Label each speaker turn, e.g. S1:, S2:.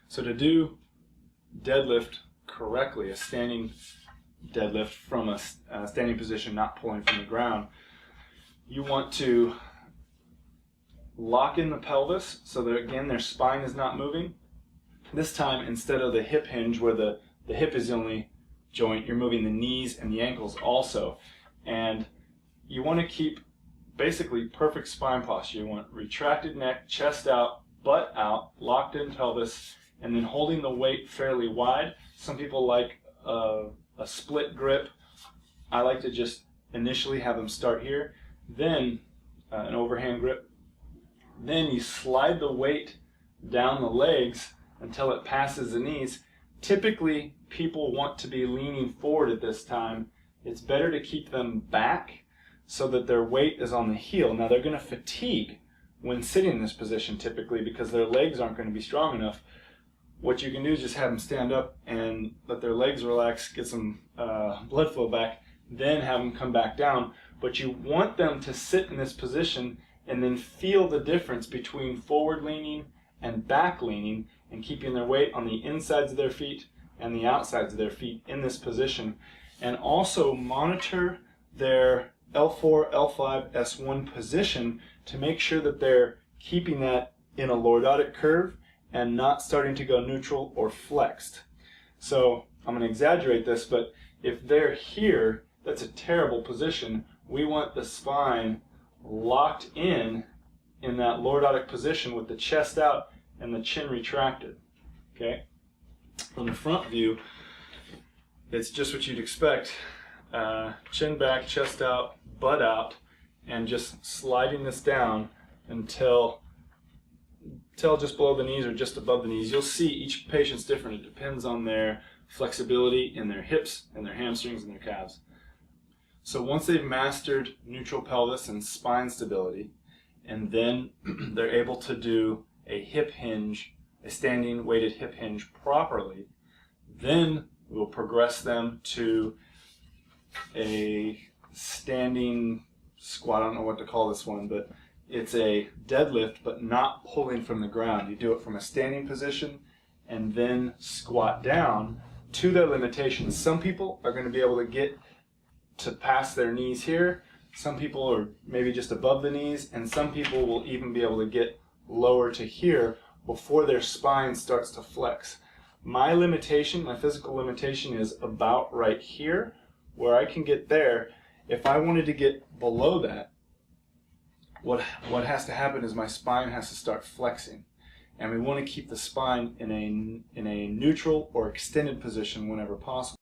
S1: So to do deadlift correctly, a standing deadlift from a standing position, not pulling from the ground, you want to lock in the pelvis so that, again, their spine is not moving. This time, instead of the hip hinge where the hip is the only joint, you're moving the knees and the ankles also. And you want to keep basically perfect spine posture. You want retracted neck, chest out, butt out, locked in pelvis, and then holding the weight fairly wide. Some people like a split grip. I like to just initially have them start here, then an overhand grip. Then you slide the weight down the legs until it passes the knees. Typically, people want to be leaning forward at this time. It's better to keep them back so that their weight is on the heel. Now, they're going to fatigue when sitting in this position typically because their legs aren't going to be strong enough. What you can do is just have them stand up and let their legs relax, get some blood flow back, then have them come back down. But you want them to sit in this position and then feel the difference between forward leaning and back leaning and keeping their weight on the insides of their feet and the outsides of their feet in this position. And also monitor their L4, L5, S1 position to make sure that they're keeping that in a lordotic curve and not starting to go neutral or flexed. So I'm going to exaggerate this, but if they're here, that's a terrible position. We want the spine locked in that lordotic position with the chest out and the chin retracted. Okay? From the front view, it's just what you'd expect. Chin back, chest out, butt out, and just sliding this down until just below the knees or just above the knees. You'll see each patient's different. It depends on their flexibility in their hips and their hamstrings and their calves. So once they've mastered neutral pelvis and spine stability, and then they're able to do a hip hinge, a standing weighted hip hinge properly, then we'll progress them to a standing squat. I don't know what to call this one, but it's a deadlift, but not pulling from the ground. You do it from a standing position and then squat down to their limitations. Some people are going to be able to get to past their knees here. Some people are maybe just above the knees, and some people will even be able to get lower to here before their spine starts to flex. My limitation, my physical limitation, is about right here, where I can get there. If I wanted to get below that, what has to happen is my spine has to start flexing. And we want to keep the spine in a neutral or extended position whenever possible.